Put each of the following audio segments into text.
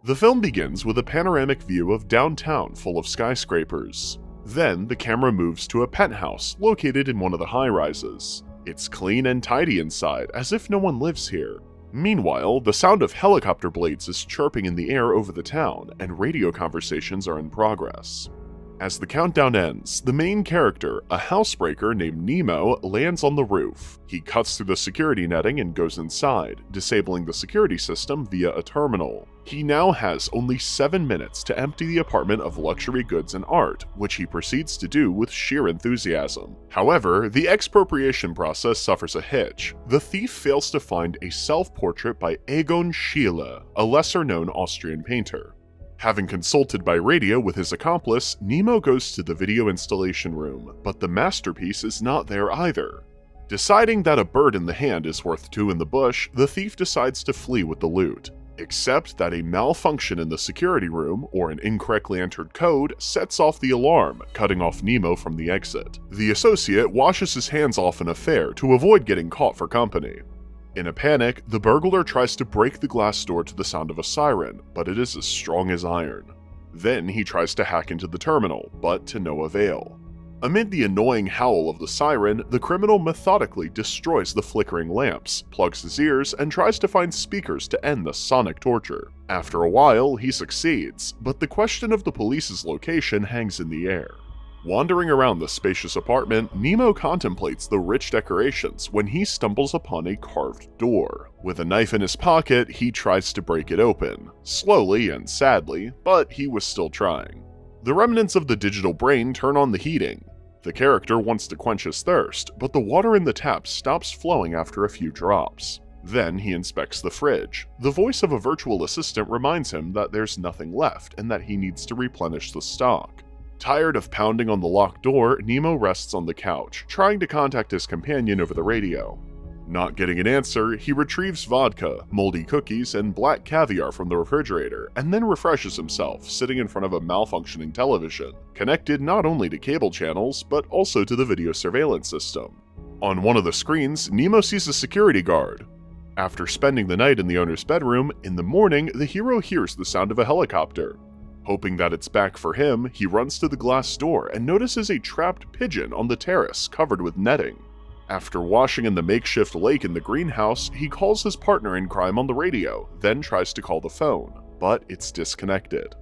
The film begins with a panoramic view of downtown full of skyscrapers. Then, the camera moves to a penthouse located in one of the high-rises. It's clean and tidy inside, as if no one lives here. Meanwhile, the sound of helicopter blades is chirping in the air over the town, and radio conversations are in progress. As the countdown ends, the main character, a housebreaker named Nemo, lands on the roof. He cuts through the security netting and goes inside, disabling the security system via a terminal. He now has only 7 minutes to empty the apartment of luxury goods and art, which he proceeds to do with sheer enthusiasm. However, the expropriation process suffers a hitch. The thief fails to find a self-portrait by Egon Schiele, a lesser-known Austrian painter. Having consulted by radio with his accomplice, Nemo goes to the video installation room, but the masterpiece is not there either. Deciding that a bird in the hand is worth two in the bush, the thief decides to flee with the loot. Except that a malfunction in the security room, or an incorrectly entered code, sets off the alarm, cutting off Nemo from the exit. The associate washes his hands off an affair to avoid getting caught for company. In a panic, the burglar tries to break the glass door to the sound of a siren, but it is as strong as iron. Then he tries to hack into the terminal, but to no avail. Amid the annoying howl of the siren, the criminal methodically destroys the flickering lamps, plugs his ears, and tries to find speakers to end the sonic torture. After a while, he succeeds, but the question of the police's location hangs in the air. Wandering around the spacious apartment, Nemo contemplates the rich decorations when he stumbles upon a carved door. With a knife in his pocket, he tries to break it open, slowly and sadly, but he was still trying. The remnants of the digital brain turn on the heating. The character wants to quench his thirst, but the water in the tap stops flowing after a few drops. Then he inspects the fridge. The voice of a virtual assistant reminds him that there's nothing left and that he needs to replenish the stock. Tired of pounding on the locked door, Nemo rests on the couch, trying to contact his companion over the radio. Not getting an answer, he retrieves vodka, moldy cookies, and black caviar from the refrigerator, and then refreshes himself, sitting in front of a malfunctioning television, connected not only to cable channels, but also to the video surveillance system. On one of the screens, Nemo sees a security guard. After spending the night in the owner's bedroom, in the morning, the hero hears the sound of a helicopter. Hoping that it's back for him, he runs to the glass door and notices a trapped pigeon on the terrace covered with netting. After washing in the makeshift lake in the greenhouse, he calls his partner in crime on the radio, then tries to call the phone, but it's disconnected.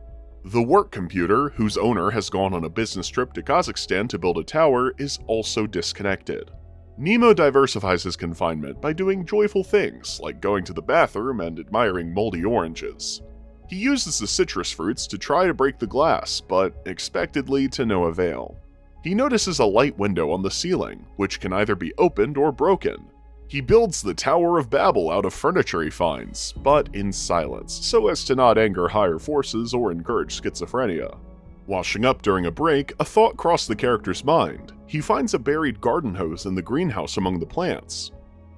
The work computer, whose owner has gone on a business trip to Kazakhstan to build a tower, is also disconnected. Nemo diversifies his confinement by doing joyful things, like going to the bathroom and admiring moldy oranges. He uses the citrus fruits to try to break the glass, but expectedly to no avail. He notices a light window on the ceiling, which can either be opened or broken. He builds the Tower of Babel out of furniture he finds, but in silence, so as to not anger higher forces or encourage schizophrenia. Washing up during a break, a thought crossed the character's mind. He finds a buried garden hose in the greenhouse among the plants.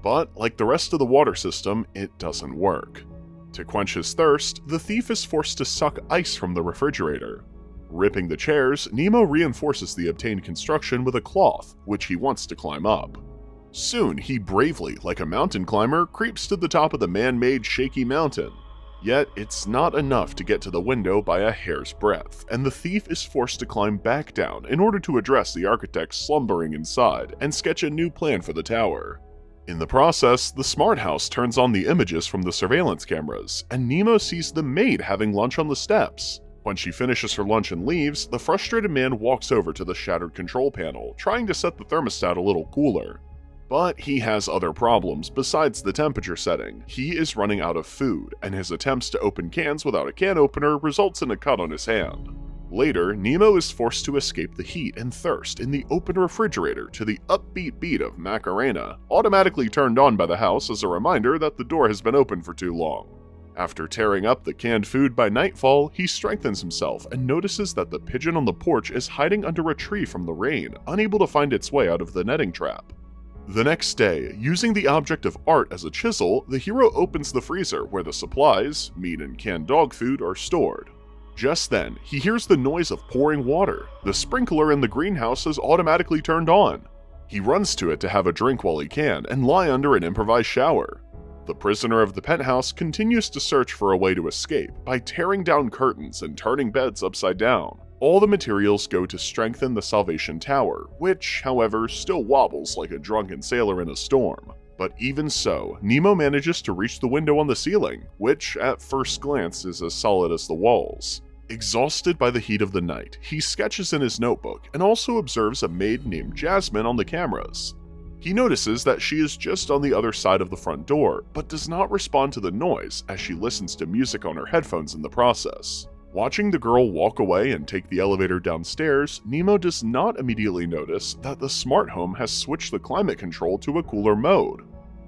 But, like the rest of the water system, it doesn't work. To quench his thirst, the thief is forced to suck ice from the refrigerator. Ripping the chairs, Nemo reinforces the obtained construction with a cloth, which he wants to climb up. Soon, he bravely, like a mountain climber, creeps to the top of the man-made shaky mountain. Yet, it's not enough to get to the window by a hair's breadth, and the thief is forced to climb back down in order to address the architect slumbering inside and sketch a new plan for the tower. In the process, the smart house turns on the images from the surveillance cameras, and Nemo sees the maid having lunch on the steps. When she finishes her lunch and leaves, the frustrated man walks over to the shattered control panel, trying to set the thermostat a little cooler. But he has other problems besides the temperature setting. He is running out of food, and his attempts to open cans without a can opener results in a cut on his hand. Later, Nemo is forced to escape the heat and thirst in the open refrigerator to the upbeat beat of Macarena, automatically turned on by the house as a reminder that the door has been open for too long. After tearing up the canned food by nightfall, he strengthens himself and notices that the pigeon on the porch is hiding under a tree from the rain, unable to find its way out of the netting trap. The next day, using the object of art as a chisel, the hero opens the freezer where the supplies, meat and canned dog food, are stored. Just then, he hears the noise of pouring water. The sprinkler in the greenhouse is automatically turned on. He runs to it to have a drink while he can and lie under an improvised shower. The prisoner of the penthouse continues to search for a way to escape by tearing down curtains and turning beds upside down. All the materials go to strengthen the Salvation Tower, which, however, still wobbles like a drunken sailor in a storm. But even so, Nemo manages to reach the window on the ceiling, which at first glance is as solid as the walls. Exhausted by the heat of the night, he sketches in his notebook and also observes a maid named Jasmine on the cameras. He notices that she is just on the other side of the front door, but does not respond to the noise as she listens to music on her headphones in the process. Watching the girl walk away and take the elevator downstairs, Nemo does not immediately notice that the smart home has switched the climate control to a cooler mode.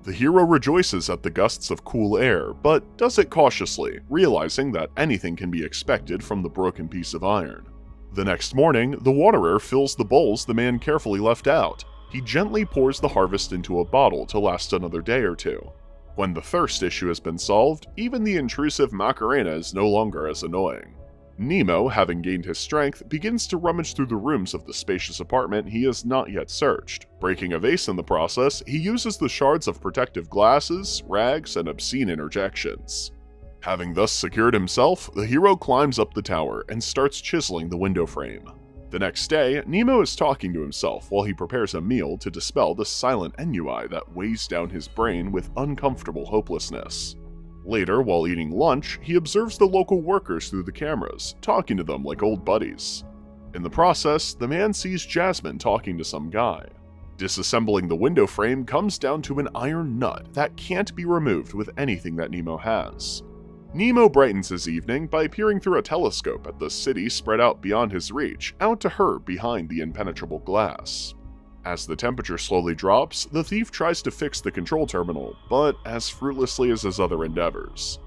The hero rejoices at the gusts of cool air, but does it cautiously, realizing that anything can be expected from the broken piece of iron. The next morning, the waterer fills the bowls the man carefully left out. He gently pours the harvest into a bottle to last another day or two. When the thirst issue has been solved, even the intrusive Macarena is no longer as annoying. Nemo, having gained his strength, begins to rummage through the rooms of the spacious apartment he has not yet searched. Breaking a vase in the process, he uses the shards of protective glasses, rags, and obscene interjections. Having thus secured himself, the hero climbs up the tower and starts chiseling the window frame. The next day, Nemo is talking to himself while he prepares a meal to dispel the silent ennui that weighs down his brain with uncomfortable hopelessness. Later, while eating lunch, he observes the local workers through the cameras, talking to them like old buddies. In the process, the man sees Jasmine talking to some guy. Disassembling the window frame comes down to an iron nut that can't be removed with anything that Nemo has. Nemo brightens his evening by peering through a telescope at the city spread out beyond his reach, out to her behind the impenetrable glass. As the temperature slowly drops, the thief tries to fix the control terminal, but as fruitlessly as his other endeavors.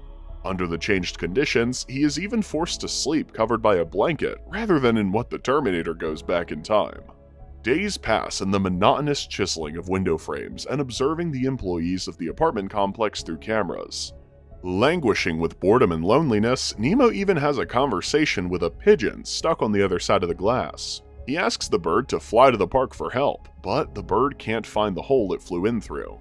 Under the changed conditions, he is even forced to sleep covered by a blanket rather than in what the Terminator goes back in time. Days pass in the monotonous chiseling of window frames and observing the employees of the apartment complex through cameras. Languishing with boredom and loneliness, Nemo even has a conversation with a pigeon stuck on the other side of the glass. He asks the bird to fly to the park for help, but the bird can't find the hole it flew in through.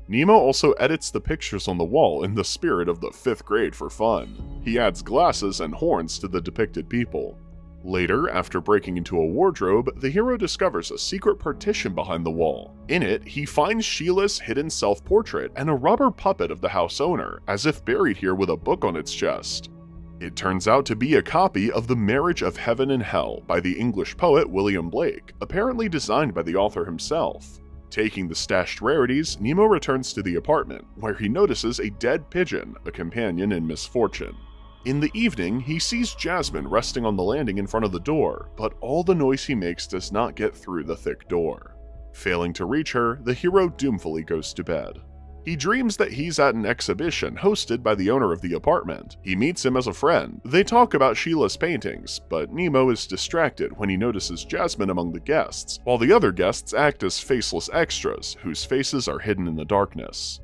Nemo also edits the pictures on the wall in the spirit of the 5th grade for fun. He adds glasses and horns to the depicted people. Later, after breaking into a wardrobe, the hero discovers a secret partition behind the wall. In it, he finds Sheila's hidden self-portrait and a rubber puppet of the house owner, as if buried here with a book on its chest. It turns out to be a copy of The Marriage of Heaven and Hell by the English poet William Blake, apparently designed by the author himself. Taking the stashed rarities, Nemo returns to the apartment, where he notices a dead pigeon, a companion in misfortune. In the evening, he sees Jasmine resting on the landing in front of the door, but all the noise he makes does not get through the thick door. Failing to reach her, the hero doomfully goes to bed. He dreams that he's at an exhibition hosted by the owner of the apartment. He meets him as a friend. They talk about Sheila's paintings, but Nemo is distracted when he notices Jasmine among the guests, while the other guests act as faceless extras, whose faces are hidden in the darkness.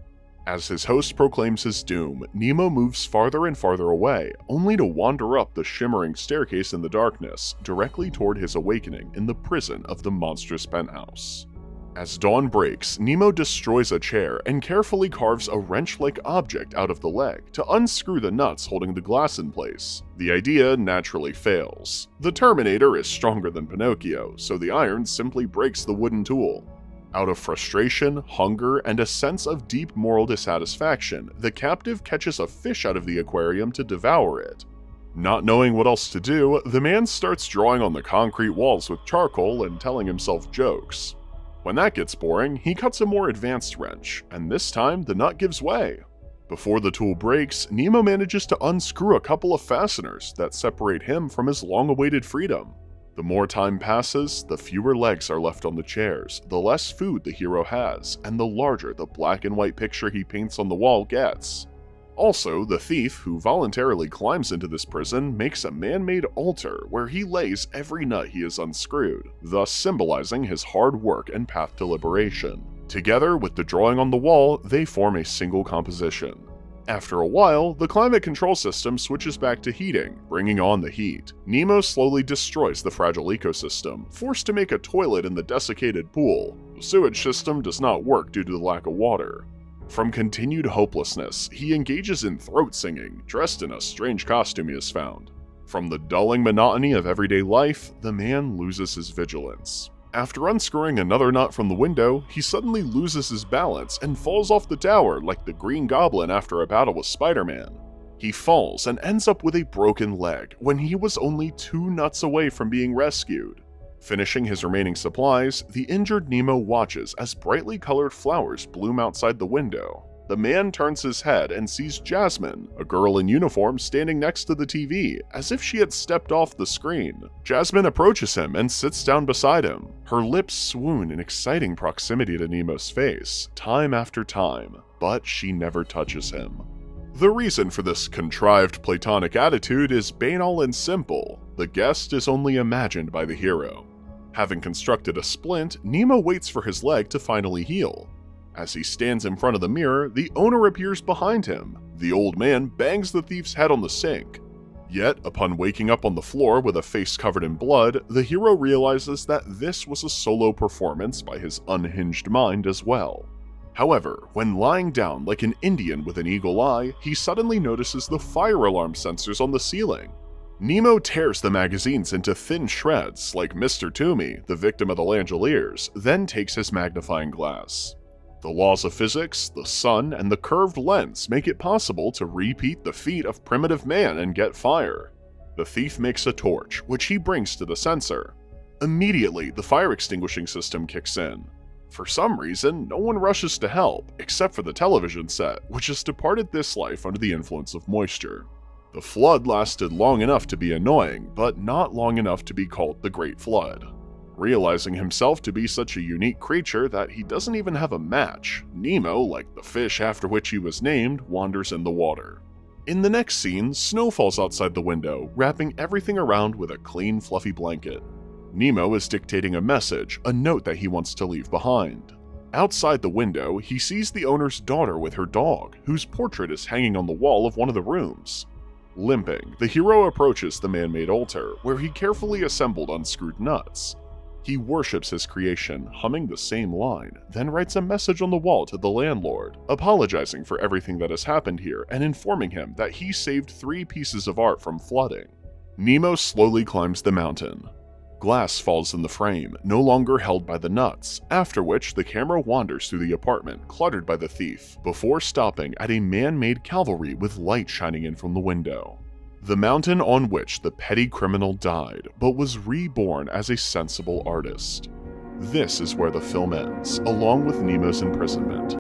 As his host proclaims his doom, Nemo moves farther and farther away, only to wander up the shimmering staircase in the darkness, directly toward his awakening in the prison of the monstrous penthouse. As dawn breaks, Nemo destroys a chair and carefully carves a wrench-like object out of the leg to unscrew the nuts holding the glass in place. The idea naturally fails. The Terminator is stronger than Pinocchio, so the iron simply breaks the wooden tool. Out of frustration, hunger, and a sense of deep moral dissatisfaction, the captive catches a fish out of the aquarium to devour it. Not knowing what else to do, the man starts drawing on the concrete walls with charcoal and telling himself jokes. When that gets boring, he cuts a more advanced wrench, and this time the nut gives way. Before the tool breaks, Nemo manages to unscrew a couple of fasteners that separate him from his long-awaited freedom. The more time passes, the fewer legs are left on the chairs, the less food the hero has, and the larger the black and white picture he paints on the wall gets. Also, the thief, who voluntarily climbs into this prison, makes a man-made altar where he lays every nut he has unscrewed, thus symbolizing his hard work and path to liberation. Together with the drawing on the wall, they form a single composition. After a while, the climate control system switches back to heating, bringing on the heat. Nemo slowly destroys the fragile ecosystem, forced to make a toilet in the desiccated pool. The sewage system does not work due to the lack of water. From continued hopelessness, he engages in throat singing, dressed in a strange costume he has found. From the dulling monotony of everyday life, the man loses his vigilance. After unscrewing another nut from the window, he suddenly loses his balance and falls off the tower like the Green Goblin after a battle with Spider-Man. He falls and ends up with a broken leg when he was only 2 nuts away from being rescued. Finishing his remaining supplies, the injured Nemo watches as brightly colored flowers bloom outside the window. The man turns his head and sees Jasmine, a girl in uniform standing next to the TV, as if she had stepped off the screen. Jasmine approaches him and sits down beside him. Her lips swoon in exciting proximity to Nemo's face, time after time, but she never touches him. The reason for this contrived platonic attitude is banal and simple. The guest is only imagined by the hero. Having constructed a splint, Nemo waits for his leg to finally heal. As he stands in front of the mirror, the owner appears behind him. The old man bangs the thief's head on the sink. Yet, upon waking up on the floor with a face covered in blood, the hero realizes that this was a solo performance by his unhinged mind as well. However, when lying down like an Indian with an eagle eye, he suddenly notices the fire alarm sensors on the ceiling. Nemo tears the magazines into thin shreds, like Mr. Toomey, the victim of the Langoliers, then takes his magnifying glass. The laws of physics, the sun, and the curved lens make it possible to repeat the feat of primitive man and get fire. The thief makes a torch, which he brings to the sensor. Immediately, the fire extinguishing system kicks in. For some reason, no one rushes to help, except for the television set, which has departed this life under the influence of moisture. The flood lasted long enough to be annoying, but not long enough to be called the Great Flood. Realizing himself to be such a unique creature that he doesn't even have a match, Nemo, like the fish after which he was named, wanders in the water. In the next scene, snow falls outside the window, wrapping everything around with a clean, fluffy blanket. Nemo is dictating a message, a note that he wants to leave behind. Outside the window, he sees the owner's daughter with her dog, whose portrait is hanging on the wall of one of the rooms. Limping, the hero approaches the man-made altar, where he carefully assembled unscrewed nuts. He worships his creation, humming the same line, then writes a message on the wall to the landlord, apologizing for everything that has happened here and informing him that he saved 3 pieces of art from flooding. Nemo slowly climbs the mountain. Glass falls in the frame, no longer held by the nuts, after which the camera wanders through the apartment, cluttered by the thief, before stopping at a man-made cavalry with light shining in from the window. The mountain on which the petty criminal died, but was reborn as a sensible artist. This is where the film ends, along with Nemo's imprisonment.